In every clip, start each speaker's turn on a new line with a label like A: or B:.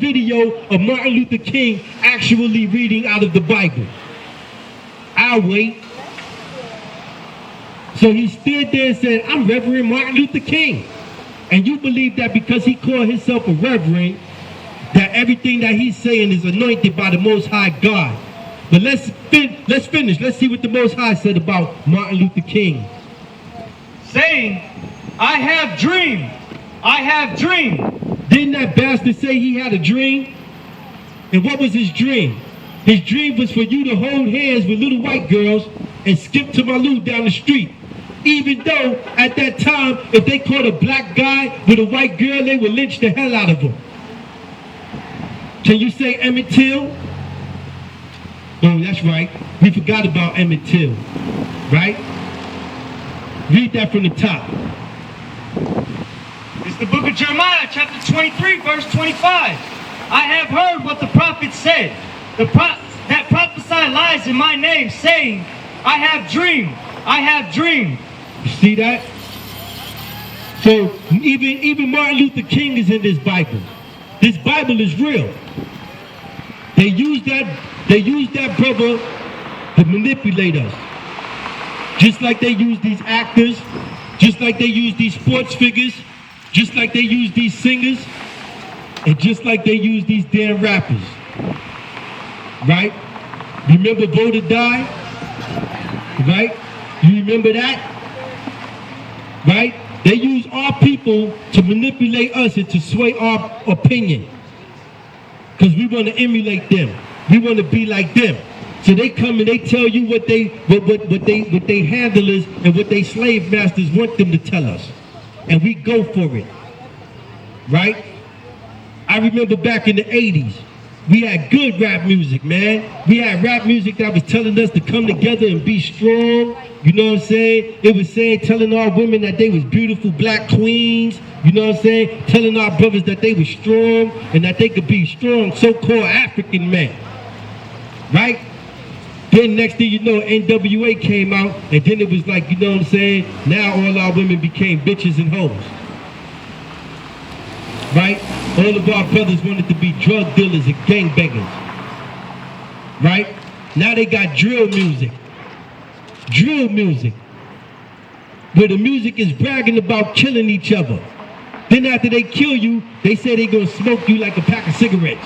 A: video of Martin Luther King actually reading out of the Bible. I'll wait. So he stood there and said, I'm Reverend Martin Luther King. And you believe that because he called himself a reverend, that everything that he's saying is anointed by the Most High God. But let's finish. Let's see what the Most High said about Martin Luther King.
B: Saying, I have dreamed. I have dreamed.
A: Didn't that bastard say he had a dream? And what was his dream? His dream was for you to hold hands with little white girls and skip to Malou down the street. Even though at that time, if they caught a black guy with a white girl, they would lynch the hell out of him. Can you say Emmett Till? Oh, that's right. We forgot about Emmett Till, right? Read that from the top.
B: It's the book of Jeremiah, chapter 23, verse 25. I have heard what the prophet said. That prophesied lies in my name, saying, I have dreamed. I have dreamed.
A: You see that? So even Martin Luther King is in this Bible. This Bible is real. They use that brother to manipulate us. Just like they use these actors, just like they use these sports figures, just like they use these singers, and just like they use these damn rappers. Right? Remember Vote or Die? Right? You remember that? Right? They use our people to manipulate us and to sway our opinion. Because we want to emulate them. We want to be like them. So they come and they tell you what they handlers and what they slave masters want them to tell us. And we go for it. Right? I remember back in the 80s, we had good rap music, man. We had rap music that was telling us to come together and be strong. You know what I'm saying? It was telling our women that they was beautiful black queens. You know what I'm saying? Telling our brothers that they were strong and that they could be strong so-called African men. Right? Then next thing you know, NWA came out, and then it was like, you know what I'm saying? Now all our women became bitches and hoes. Right? All of our brothers wanted to be drug dealers and gangbangers. Right? Now they got drill music. Drill music. Where the music is bragging about killing each other. Then after they kill you, they say they gonna smoke you like a pack of cigarettes.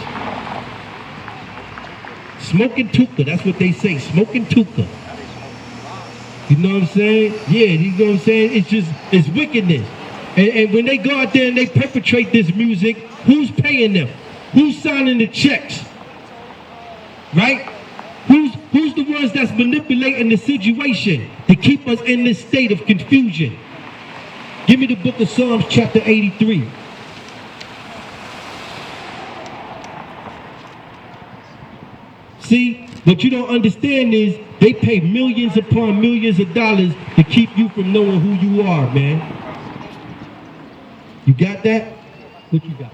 A: Smoking tuka, that's what they say, smoking tuka. You know what I'm saying? Yeah, you know what I'm saying? It's wickedness. And when they go out there and they perpetrate this music, who's paying them? Who's signing the checks? Right? Who's the ones that's manipulating the situation to keep us in this state of confusion? Give me the book of Psalms chapter 83. See, what you don't understand is they pay millions upon millions of dollars to keep you from knowing who you are, man. You got that? What you got?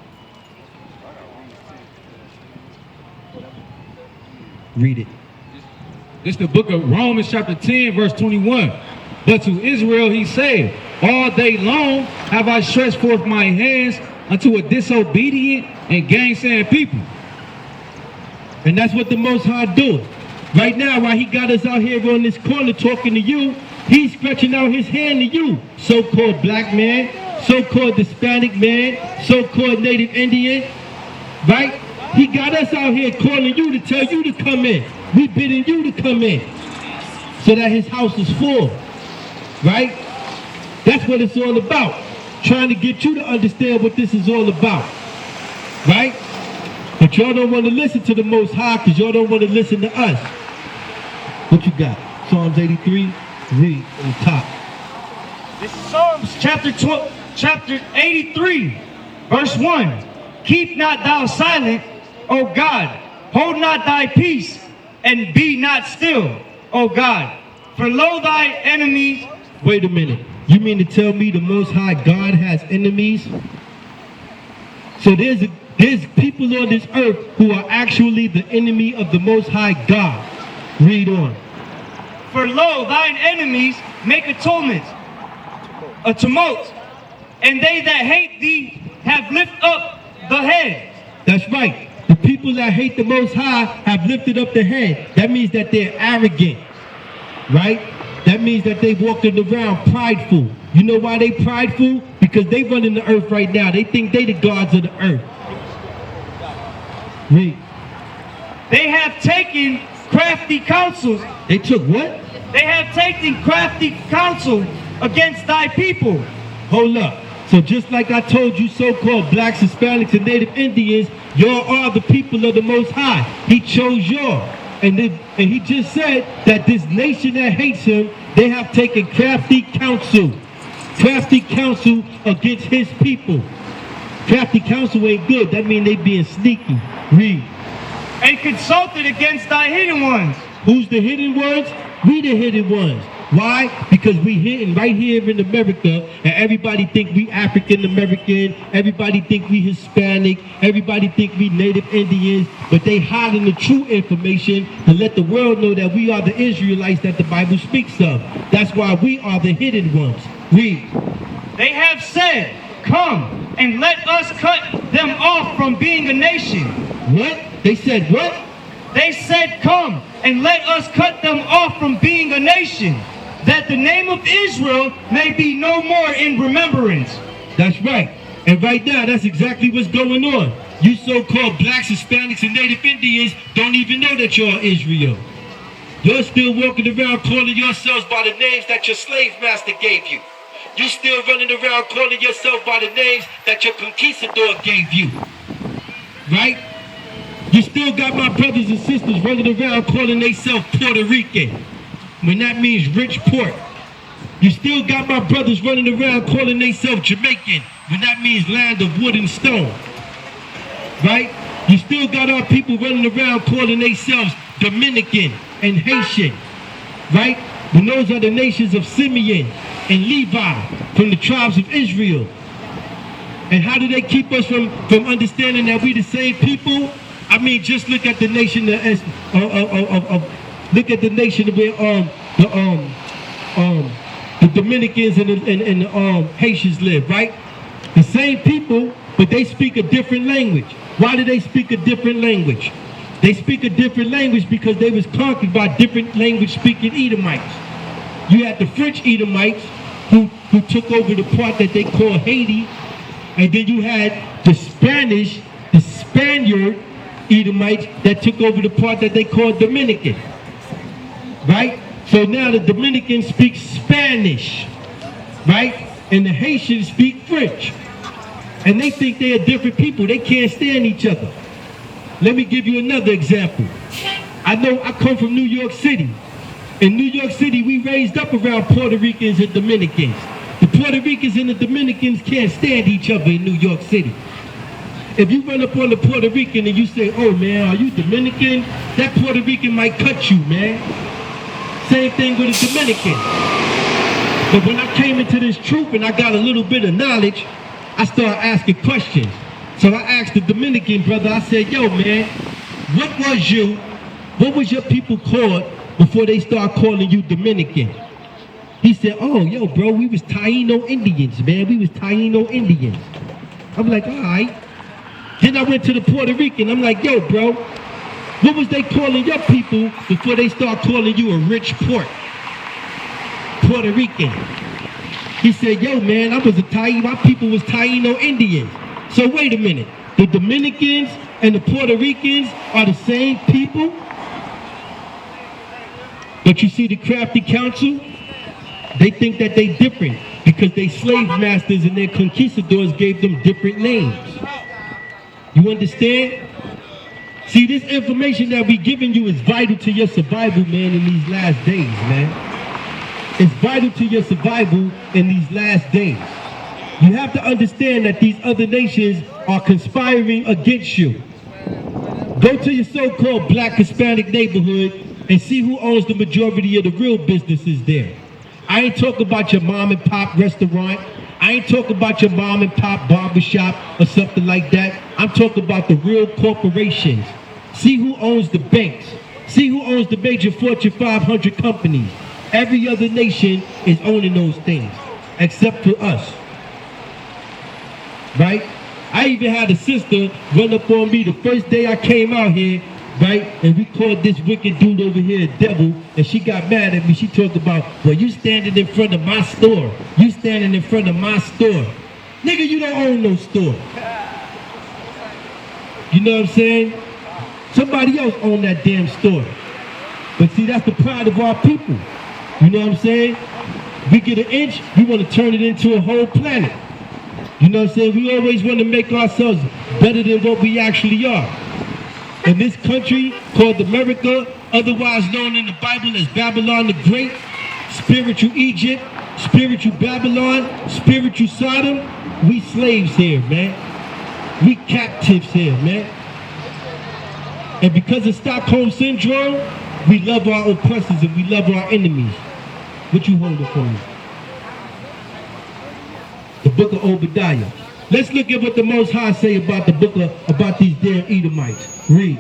A: Read it.
C: This is the book of Romans chapter 10, verse 21. But to Israel he said, all day long have I stretched forth my hands unto a disobedient and gainsaying people.
A: And that's what the Most High doing. Right now, while he got us out here on this corner talking to you, he's stretching out his hand to you, so-called black man, so-called Hispanic man, so-called Native Indian, right? He got us out here calling you to tell you to come in. We bidding you to come in so that his house is full, right? That's what it's all about. Trying to get you to understand what this is all about, right? But y'all don't want to listen to the Most High because y'all don't want to listen to us. What you got? Psalms 83, read on the top.
B: This is Psalms chapter 83, verse 1. Keep not thou silent, O God. Hold not thy peace, and be not still, O God. For lo thy enemies.
A: Wait a minute. You mean to tell me the Most High God has enemies? So there's people on this earth who are actually the enemy of the Most High God. Read on.
B: For lo, thine enemies make a tumult, and they that hate thee have lift up the head.
A: That's right. The people that hate the Most High have lifted up their head. That means that they're arrogant, right? That means that they walking around prideful. You know why they prideful? Because they running the earth right now. They think they the gods of the earth. Read.
B: They have taken crafty counsels.
A: They took what?
B: They have taken crafty counsel against thy people.
A: Hold up. So just like I told you, so-called blacks, Hispanics, and Native Indians, y'all are the people of the Most High. He chose y'all. And he just said that this nation that hates him, they have taken crafty counsel. Crafty counsel against his people. Crafty counsel ain't good. That means they being sneaky. Read.
B: And consulted against thy hidden ones.
A: Who's the hidden ones? We the hidden ones. Why? Because we hidden right here in America, and everybody think we African American, everybody think we Hispanic, everybody think we Native Indians, but they hiding the true information to let the world know that we are the Israelites that the Bible speaks of. That's why we are the hidden ones. Read.
B: They have said, come and let us cut them off from being a nation.
A: What? They said what?
B: They said, come and let us cut them off from being a nation, that the name of Israel may be no more in remembrance.
A: That's right. And right now, that's exactly what's going on. You so-called blacks, Hispanics, and Native Indians don't even know that you're Israel. You're still walking around calling yourselves by the names that your slave master gave you. You still running around calling yourself by the names that your conquistador gave you. Right? You still got my brothers and sisters running around calling themselves Puerto Rican, when that means rich port. You still got my brothers running around calling themselves Jamaican, when that means land of wood and stone. Right? You still got our people running around calling themselves Dominican and Haitian. Right? When those are the nations of Simeon and Levi from the tribes of Israel. And how do they keep us from understanding that we the same people? I mean, just look at the nation look at the nation where the Dominicans and the Haitians live, right? The same people, but they speak a different language. Why do they speak a different language? They speak a different language because they was conquered by different language-speaking Edomites. You had the French Edomites who took over the part that they call Haiti, and then you had the Spaniard Edomites that took over the part that they call Dominican, right? So now the Dominicans speak Spanish, right? And the Haitians speak French. And they think they are different people. They can't stand each other. Let me give you another example. I come from New York City. In New York City, we raised up around Puerto Ricans and Dominicans. The Puerto Ricans and the Dominicans can't stand each other in New York City. If you run up on a Puerto Rican and you say, oh man, are you Dominican? That Puerto Rican might cut you, man. Same thing with a Dominican. But when I came into this truth and I got a little bit of knowledge, I started asking questions. So I asked the Dominican brother, I said, yo man, what was your people called before they start calling you Dominican? He said, oh, yo bro, we was Taino Indians, man. We was Taino Indians. I'm like, all right. Then I went to the Puerto Rican. I'm like, yo, bro, what was they calling your people before they start calling you a rich port? Puerto Rican. He said, yo, man, my people was Taino Indians. So wait a minute. The Dominicans and the Puerto Ricans are the same people? But you see the crafty council? They think that they different because they slave masters and their conquistadors gave them different names. You understand? See, this information that we giving you is vital to your survival, man, in these last days, man. It's vital to your survival in these last days. You have to understand that these other nations are conspiring against you. Go to your so-called black Hispanic neighborhood and see who owns the majority of the real businesses there. I ain't talking about your mom and pop restaurant. I ain't talking about your mom and pop barbershop or something like that. I'm talking about the real corporations. See who owns the banks. See who owns the major Fortune 500 companies. Every other nation is owning those things, except for us. Right? I even had a sister run up on me the first day I came out here, right? And we called this wicked dude over here a devil, and she got mad at me. She talked about, well, you standing in front of my store. You standing in front of my store. Nigga, you don't own no store. You know what I'm saying? Somebody else own that damn store. But see, that's the pride of our people. You know what I'm saying? We get an inch, we want to turn it into a whole planet. You know what I'm saying? We always want to make ourselves better than what we actually are. In this country called America, otherwise known in the Bible as Babylon the Great, spiritual Egypt, spiritual Babylon, spiritual Sodom, we slaves here, man. We captives here, man. And because of Stockholm Syndrome, we love our oppressors and we love our enemies. What you holding for me? The book of Obadiah. Let's look at what the Most High say about the book of, about these damn Edomites. Read.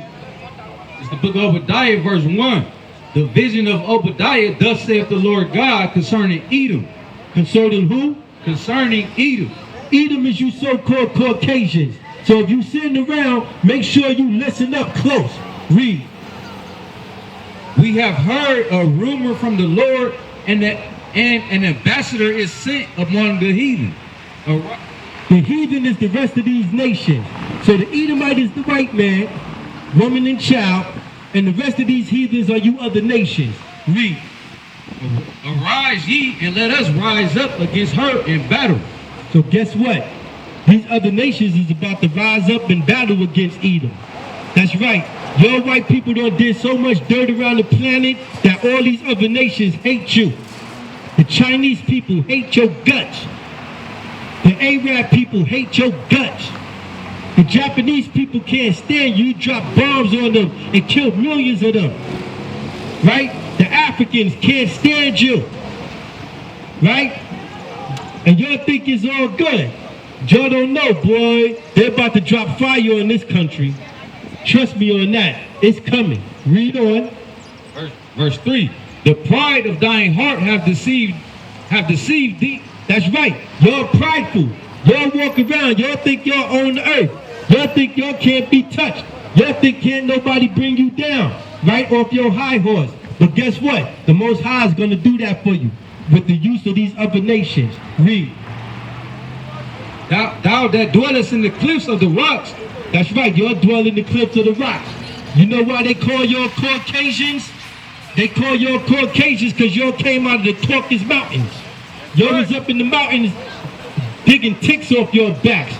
C: It's the book of Obadiah, verse 1. The vision of Obadiah, thus saith the Lord God concerning Edom.
A: Concerning who?
C: Concerning Edom.
A: Edom is you so-called Caucasians. So if you sitting around, make sure you listen up close. Read.
C: We have heard a rumor from the Lord, and an ambassador is sent among the heathen.
A: The heathen is the rest of these nations. So the Edomite is the white man, woman and child, and the rest of these heathens are you other nations. Read.
C: Arise ye, and let us rise up against her in battle.
A: So guess what? These other nations is about to rise up and battle against Edom. That's right. Your white people done did so much dirt around the planet that all these other nations hate you. The Chinese people hate your guts. The Arab people hate your guts. The Japanese people can't stand you. You drop bombs on them and kill millions of them. Right? The Africans can't stand you. Right? And y'all think it's all good. Y'all don't know, boy. They're about to drop fire on this country. Trust me on that. It's coming. Read on.
C: Verse 3. The pride of thine heart have deceived thee.
A: That's right. Y'all prideful. Y'all walk around. Y'all think y'all own the earth. Y'all think y'all can't be touched. Y'all think can't nobody bring you down. Right off your high horse. But guess what? The Most High is going to do that for you with the use of these other nations. Read.
C: Thou that dwellest in the cliffs of the rocks.
A: That's right. Y'all dwell in the cliffs of the rocks. You know why they call y'all Caucasians? They call y'all Caucasians because y'all came out of the Caucasus Mountains. Y'all was up in the mountains digging ticks off your backs,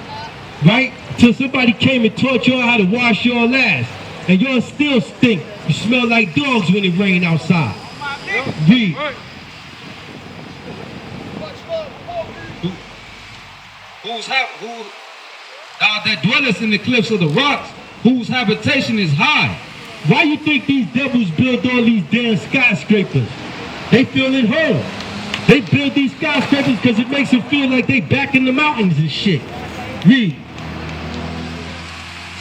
A: right? Till somebody came and taught y'all how to wash your ass. And y'all still stink. You smell like dogs when it rain outside. Read.
C: Thou that dwellest in the cliffs of the rocks, whose habitation is high.
A: Why you think these devils build all these damn skyscrapers? They feel at home. They build these skyscrapers because it makes them feel like they back in the mountains and shit. Read.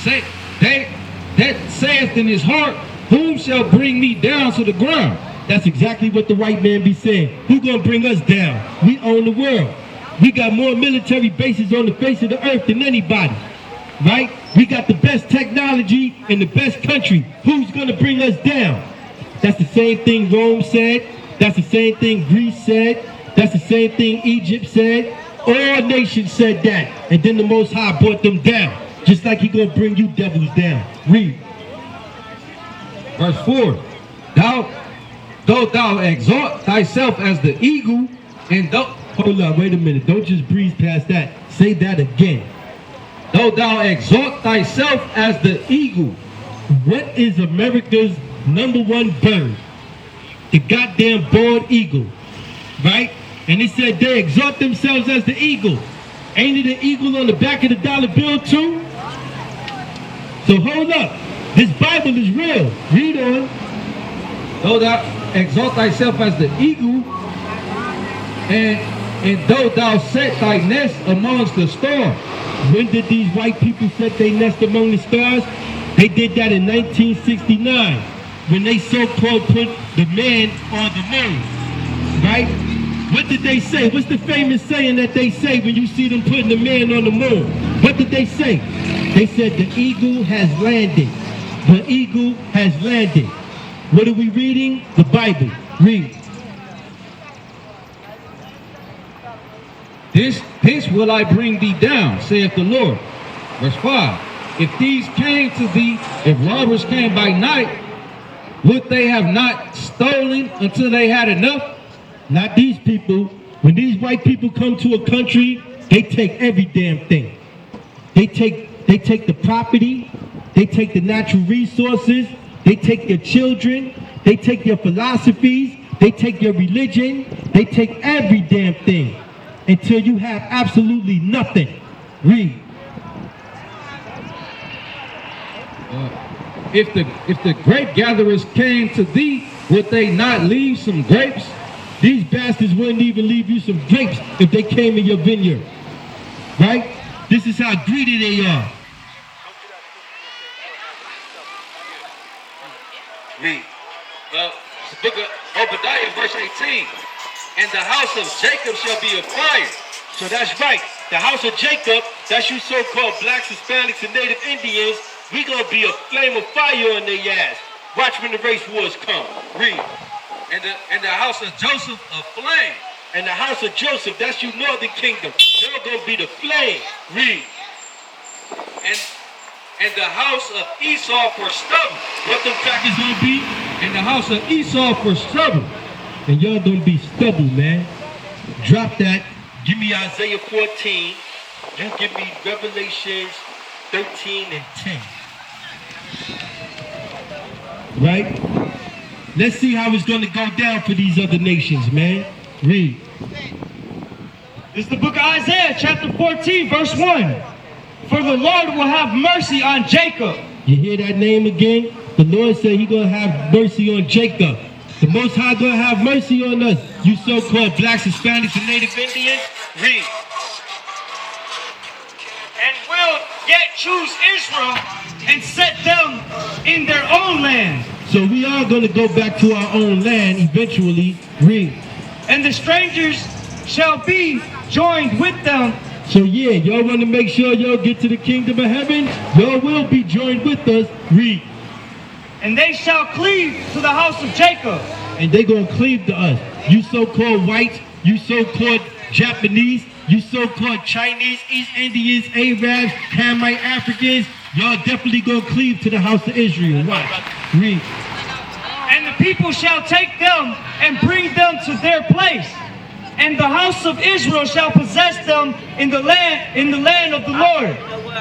C: Say, that saith in his heart, whom shall bring me down to the ground?
A: That's exactly what the white man be saying. Who gonna bring us down? We own the world. We got more military bases on the face of the earth than anybody. Right? We got the best technology in the best country. Who's gonna bring us down? That's the same thing Rome said. That's the same thing Greece said. That's the same thing Egypt said. All nations said that. And then the Most High brought them down. Just like he gonna bring you devils down. Read.
C: Verse 4. Though thou exalt thyself as the eagle, and thou...
A: Hold up, wait a minute. Don't just breeze past that. Say that again.
C: Though thou exalt thyself as the eagle.
A: What is America's #1 bird? The goddamn bald eagle. Right? And it said they exalt themselves as the eagle. Ain't it an eagle on the back of the dollar bill too? So hold up. This Bible is real. Read on.
C: Though thou exalt thyself as the eagle, and though thou set thy nest amongst the stars.
A: When did these white people set their nest among the stars? They did that in 1969, when they so-called put the man on the moon. Right? What did they say? What's the famous saying that they say when you see them putting the man on the moon? What did they say? They said the eagle has landed. The eagle has landed. What are we reading? The Bible. Read.
C: This will I bring thee down, saith the Lord. Verse 5. If these came to thee, if robbers came by night, would they have not stolen until they had enough?
A: Not these people. When these white people come to a country, they take every damn thing. They take the property, they take the natural resources, they take your children, they take your philosophies, they take your religion, they take every damn thing until you have absolutely nothing. Read.
C: If the grape gatherers came to thee, would they not leave some grapes?
A: These bastards wouldn't even leave you some grapes if they came in your vineyard. Right? This is how greedy they are.
C: Read. The book of Obadiah, verse 18. And the house of Jacob shall be a fire.
A: So that's right. The house of Jacob, that's you so-called blacks, Hispanics, and Native Indians, we gonna be a flame of fire on their ass. Watch when the race wars come. Read.
C: And the house of Joseph a flame.
A: And the house of Joseph, that's you northern kingdom. They're gonna be the flame. Read.
C: And the house of Esau for stubble.
A: What them crackers gonna be?
C: And the house of Esau for stubble.
A: And y'all gonna be stubble, man. Drop that. Give me Isaiah 14. You give me Revelations 13 and 10. Right? Let's see how it's gonna go down for these other nations, man. Read.
B: This is the book of Isaiah, chapter 14, verse 1. For the Lord will have mercy on Jacob.
A: You hear that name again? The Lord said He's gonna have mercy on Jacob. The Most High gonna have mercy on us, you so-called blacks, Hispanics, and Native Indians. Read.
B: And will yet choose Israel and set them in their own land.
A: So we are gonna go back to our own land eventually. Read.
B: And the strangers shall be joined with them.
A: So yeah, y'all want to make sure y'all get to the kingdom of heaven? Y'all will be joined with us. Read.
B: And they shall cleave to the house of Jacob.
A: And they gonna cleave to us. You so-called whites, you so-called Japanese, you so-called Chinese, East Indians, Arabs, Hamite Africans, y'all definitely gonna cleave to the house of Israel. Watch. Read.
B: And the people shall take them and bring them to their place. And the house of Israel shall possess them in the land of the Lord,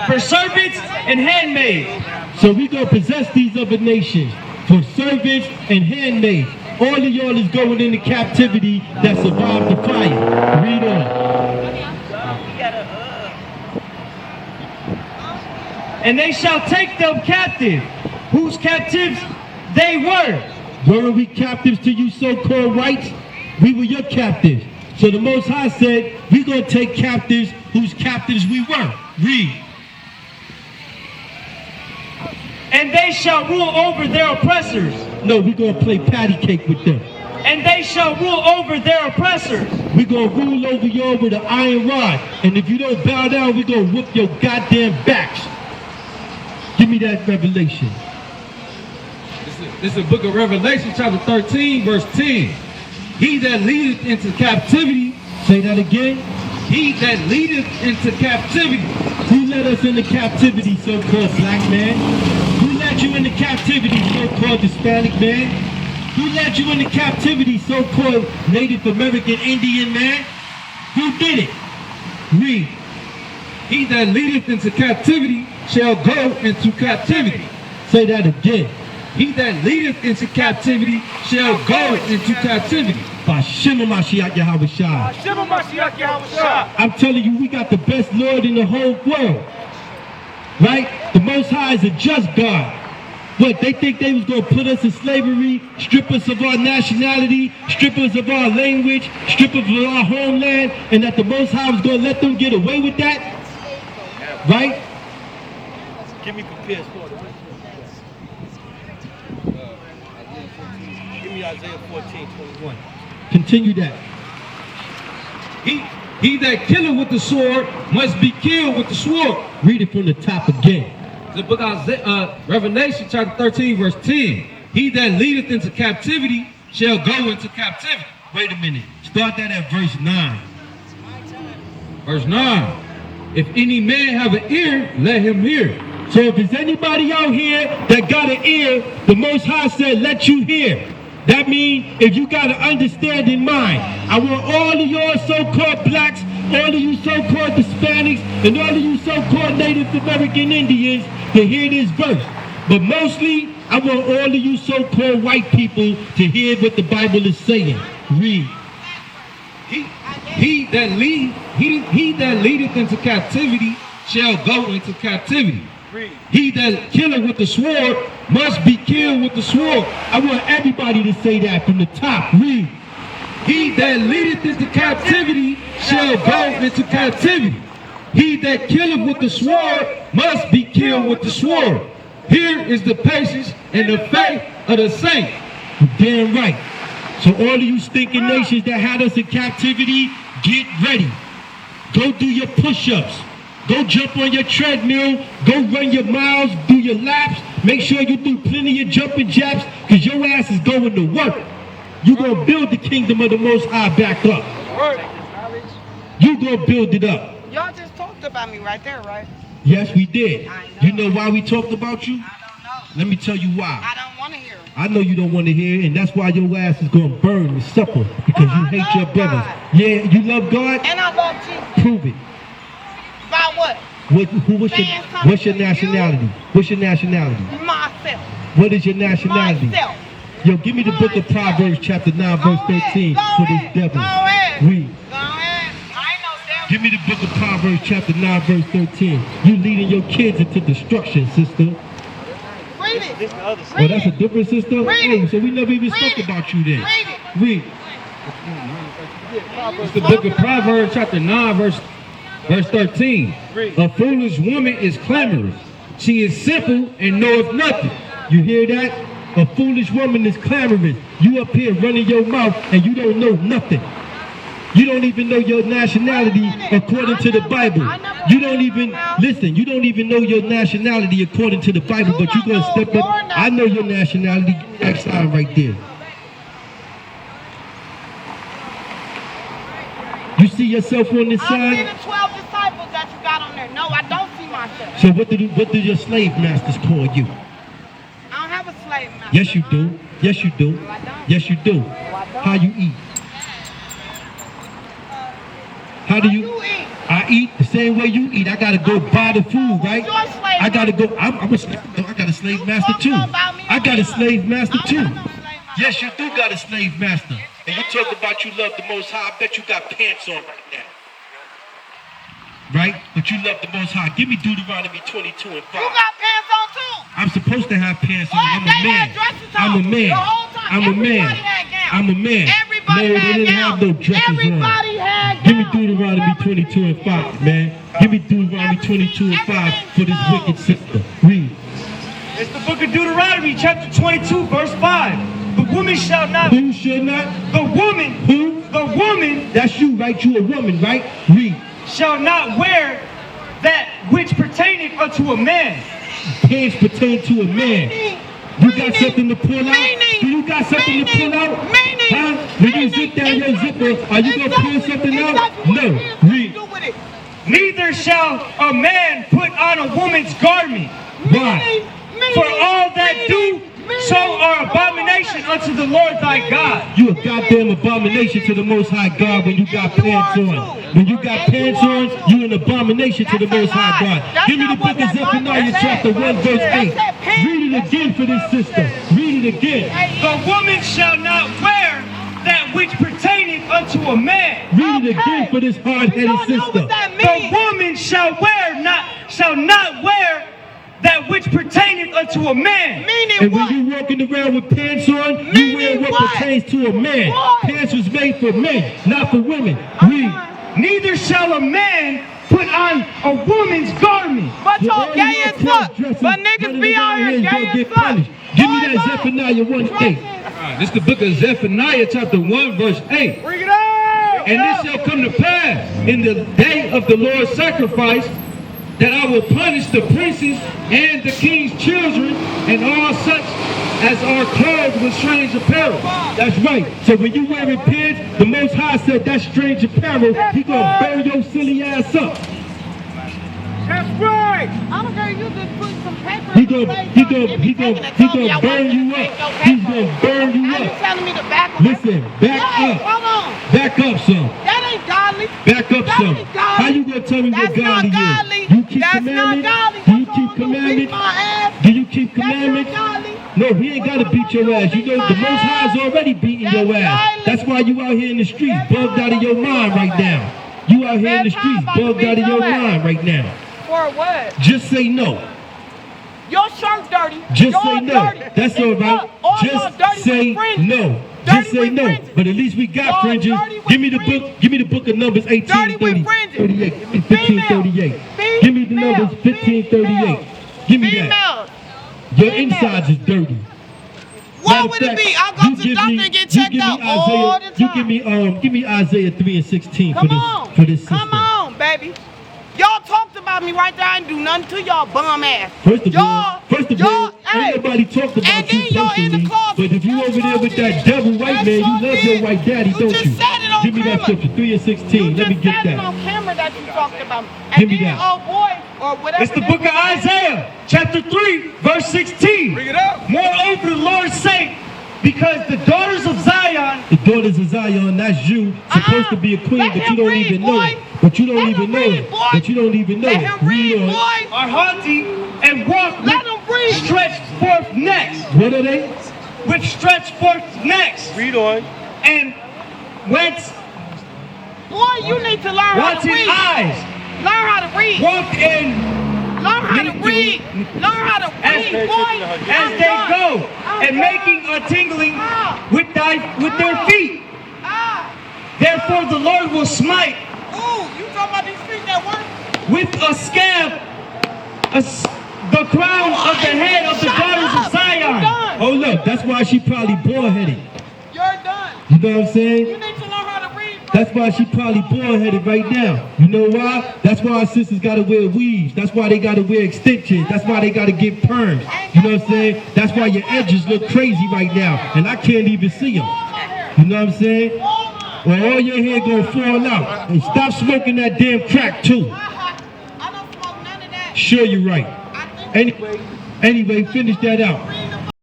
B: for servants and handmaids.
A: So we gonna possess these other nations for servants and handmaids. All of y'all is going into captivity that survived the fire. Read on.
B: And they shall take them captive, whose captives they were.
A: Weren't we captives to you so-called whites? We were your captives. So the Most High said, we're going to take captives whose captives we were. Read.
B: And they shall rule over their oppressors.
A: No, we're going to play patty cake with them.
B: And they shall rule over their oppressors.
A: We're going to rule over y'all with an iron rod. And if you don't bow down, we're going to whoop your goddamn backs. Give me that revelation.
C: This is the book of Revelation, chapter 13, verse 10. He that leadeth into captivity.
A: Say that again.
C: He that leadeth into captivity.
A: Who led us into captivity, so-called black man? Who led you into captivity, so-called Hispanic man? Who led you into captivity, so-called Native American Indian man? Who did it? Read.
C: He that leadeth into captivity shall go into captivity.
A: Say that again.
C: He that leadeth into captivity shall go into captivity.
A: Bashima Mashiach Yahushua.
D: Bashima Mashiach Yahushua.
A: I'm telling you, we got the best Lord in the whole world. Right? The Most High is a just God. What, they think they was going to put us in slavery, strip us of our nationality, strip us of our language, strip us of our homeland, and that the Most High was going to let them get away with that? Right? Give me compares for it. Give me Isaiah 14:21. Continue that.
C: He that killeth with the sword must be killed with the sword.
A: Read it from the top again.
C: The book of Revelation chapter 13 verse 10. He that leadeth into captivity shall go into captivity.
A: Wait a minute. Start that at verse 9.
C: Verse 9. If any man have an ear, let him hear.
A: So if there's anybody out here that got an ear, the Most High said, let you hear. That means if you got an understanding mind, I want all of your so-called blacks, all of you so-called Hispanics, and all of you so-called Native American Indians to hear this verse. But mostly, I want all of you so-called white people to hear what the Bible is saying. Read.
C: He that leadeth into captivity shall go into captivity. He that killeth with the sword must be killed with the sword.
A: I want everybody to say that from the top. Read.
C: He that leadeth into captivity shall go into captivity. He that killeth with the sword must be killed with the sword. Here is the patience and the faith of the saints.
A: Damn right. So all of you stinking nations that had us in captivity, get ready. Go do your push-ups. Go jump on your treadmill. Go run your miles. Do your laps. Make sure you do plenty of jumping jacks, because your ass is going to work. You're going to build the kingdom of the Most High back up. You're going to build it up.
E: Y'all just talked about me right there, right?
A: Yes, we did. You know why we talked about you?
E: I don't know.
A: Let me tell you why.
E: I don't want to hear it.
A: I know you don't want to hear it, and that's why your ass is going to burn and suffer, because you
E: I
A: hate your
E: love
A: brothers.
E: God.
A: Yeah, you love God?
E: And I love Jesus.
A: Prove it.
E: By what?
A: What's your nationality? What's your nationality?
E: Myself.
A: What is your nationality?
E: Myself.
A: Yo, give me the book of Proverbs chapter 9 verse 13 for this devil.
E: Go ahead.
A: Read.
E: Go ahead. I ain't no devil.
A: Give me the book of Proverbs chapter 9 verse 13. You leading your kids into destruction, sister.
E: Read it.
A: Oh, that's a different sister?
E: Read it.
A: Oh, so we never even spoke
E: Read it.
A: about you then.
E: Read it.
A: Read.
C: It's the book of Proverbs chapter 9 verse 13. A foolish woman is clamorous. She is simple and knoweth nothing.
A: You hear that? A foolish woman is clamorous. You up here running your mouth and you don't know nothing. You don't even know your nationality according to the Bible. You don't even, listen, you don't even know your nationality according to the Bible, but you're going to step up. I know your nationality. X sign right there. You see yourself on this
E: I see
A: side?
E: the 12 disciples that you got on there. No, I don't see myself.
A: So what do your slave masters call you?
E: I don't have a slave master.
A: Yes, you do. Yes, you do.
E: I don't.
A: Yes, you do. How you eat? How do you
E: eat?
A: I eat the same way you eat. I gotta go buy the food, right?
E: You're a slave
A: I gotta go. I'm a slave. I got a slave master too. I got a slave master too. Yes, you do got a slave master. And you talk about you love the Most High. I bet you got pants on right now. Right? But you love the Most High. Give me Deuteronomy 22 and 5.
E: You got pants on too.
A: I'm supposed to have pants on.
E: What?
A: I'm a
E: They
A: man.
E: had dresses
A: I'm a
E: on
A: man.
E: the whole time.
A: I'm a man.
E: Everybody had gowns.
A: I'm a man.
E: Everybody
A: No, they
E: had
A: didn't have no
E: gowns.
A: dresses
E: Everybody
A: on.
E: had
A: Give me
E: gowns.
A: Deuteronomy 22 and 5, man. Give me Deuteronomy 22 and 5 for this wicked sister. Read.
B: It's the book of Deuteronomy, chapter 22, verse 5. The woman shall not.
A: Who should not?
B: The woman.
A: Who?
B: The woman
A: That's you, right? You a woman, right? Read.
B: shall not wear that which pertaineth unto a man.
A: Pants pertain to a man. You got something to pull out?
E: Meaning.
A: Do you got something to pull out?
E: Meaning.
A: Huh? When you zip down your zipper, are you going to pull something out? No. Read.
B: Neither shall a man put on a woman's garment.
A: Why?
B: For all that do so are abomination unto the Lord thy God.
A: You a goddamn abomination to the Most High God when you got pants on. When you got pants on, you an abomination to the Most High God. Give me the book of Zephaniah chapter 1 verse 8. Read it again for this sister. Read it again.
B: The woman shall not wear that which pertaineth unto a man.
A: Read it again for this hard-headed sister.
B: The woman shall not wear that which pertaineth unto a man.
A: And when you walking around with pants on, you wear what pertains to a man. Pants was made for men, not for women. Read.
B: Neither shall a man put on a woman's garment.
E: But y'all gay as fuck. But niggas be out here gay as fuck.
A: Give me that Zephaniah 1:8.
C: This is the book of Zephaniah chapter 1 verse 8.
E: Bring it out.
C: And this shall come to pass in the day of the Lord's sacrifice, that I will punish the princes and the king's children and all such as are clothed with strange apparel.
A: That's right. So when you wearing pants, the Most High said that's strange apparel. He gonna burn your silly ass up.
D: That's right.
E: I don't care, you just put some paper
A: He
E: in the
A: gonna
E: face
A: he
E: on
A: gonna
E: it,
A: he
E: be taking
A: gonna
E: it,
A: he
E: told me I
A: gonna burn
E: wasn't
A: you
E: gonna
A: up.
E: take no
A: He's
E: paper.
A: gonna burn you
E: Now you
A: up.
E: telling me to back up?
A: Listen, back
E: Hey,
A: up.
E: hold on.
A: Back up some.
E: That ain't godly.
A: Back up
E: That
A: some.
E: ain't godly.
A: How you gonna tell me what
E: That's not
A: godly
E: godly.
A: is? You keep
E: That's
A: commandments?
E: not godly.
A: Do you
E: What
A: keep
E: you gonna do, beat
A: commandments?
E: my ass?
A: Do you keep
E: That's not
A: commandments?
E: godly.
A: No, he ain't gotta beat your ass. You know the Most High's already beating your ass. That's why you out here in the streets bugged out of your mind right now. You out here in the streets bugged out of your mind right now.
E: For what?
A: Just say no.
E: Your shirt dirty.
A: Just
E: Your
A: say no.
E: dirty.
A: That's
E: And
A: all right.
E: look, all y'all
A: Just
E: dirty
A: say
E: with fringes.
A: no.
E: Dirty
A: Just say
E: with
A: no.
E: fringes.
A: But at least we got
E: Y'all
A: fringes.
E: dirty with
A: Give me the
E: fringes.
A: book. Give me the book of Numbers 18,
E: Dirty with
A: 30,
E: fringes.
A: 38,
E: Female.
A: 1538. Give me the Numbers 15, 38. Give me that.
E: Females.
A: Your
E: Female.
A: insides is dirty.
E: What
A: Matter
E: would
A: of
E: it be?
A: fact,
E: I go
A: you
E: to the
A: give
E: doctor
A: me-
E: and get
A: you
E: checked
A: give me
E: out all
A: Isaiah-
E: the time.
A: give me Isaiah 3 and 16
E: Come
A: for this
E: on.
A: for this system.
E: Come on, baby. Y'all talked about me right there. I ain't do nothing to y'all bum ass.
A: First of all,
E: y'all, hey,
A: ain't nobody talked about
E: and
A: you
E: then y'all in the
A: personally.
E: closet.
A: But if you
E: That's
A: over there with
E: y'all
A: that
E: did.
A: devil white
E: That's
A: man, you
E: y'all
A: love
E: did.
A: your white daddy,
E: You
A: don't
E: just
A: you?
E: said it on
A: Give me that
E: camera.
A: scripture, 3 and 16.
E: You
A: Let me
E: just
A: get
E: said it
A: that.
E: on camera that you talked about.
A: Give
E: And
A: me
E: then,
A: that.
E: oh boy, or whatever.
B: It's the
E: that
B: book of
E: was.
B: Isaiah, chapter 3, verse 16.
D: Bring it up.
B: Moreover, the Lord's sake, because the daughters of Zion,
A: The daughters of Zion, that's you, supposed to be a queen,
E: Let
A: but
E: him
A: you don't
E: read,
A: even know
E: boy.
A: it. But you don't
E: Let
A: even
E: him
A: know
E: read,
A: it.
E: boy.
A: But you don't even know
E: Let
A: it.
E: him read,
A: on.
E: boy.
B: are haughty and walk
E: Let him read.
B: with stretched forth necks,
A: What are they?
B: with stretched forth necks,
D: Read on.
B: and whence
E: Boy, you need to learn how to
B: wanted
E: read.
B: eyes,
E: Learn how to read.
B: walk in
E: Learn how to read. Learn how to
B: As-
E: read, boy.
B: as they go, and making a tingling with their feet.
E: Ah.
B: Therefore the Lord will smite
E: Ooh, you talking about these feet that work?
B: with a scab the crown of the head of the daughters of
E: You're
B: Zion.
E: done.
A: Hold up, that's why she probably bald-headed.
E: You're done.
A: You know what I'm saying?
E: You need to learn how to read. bro.
A: That's why she probably bald-headed right now. You know why? That's why our sisters gotta wear weaves. That's why they gotta wear extensions. That's why they gotta get perms. You know what I'm saying? That's why your edges look crazy right now, and I can't even see them. You know what I'm saying? Well, all your hair gonna fall out. And stop smoking that damn crack too.
E: I don't smoke none of that.
A: Sure, you're right.
E: I think
A: Anyway, finish that out.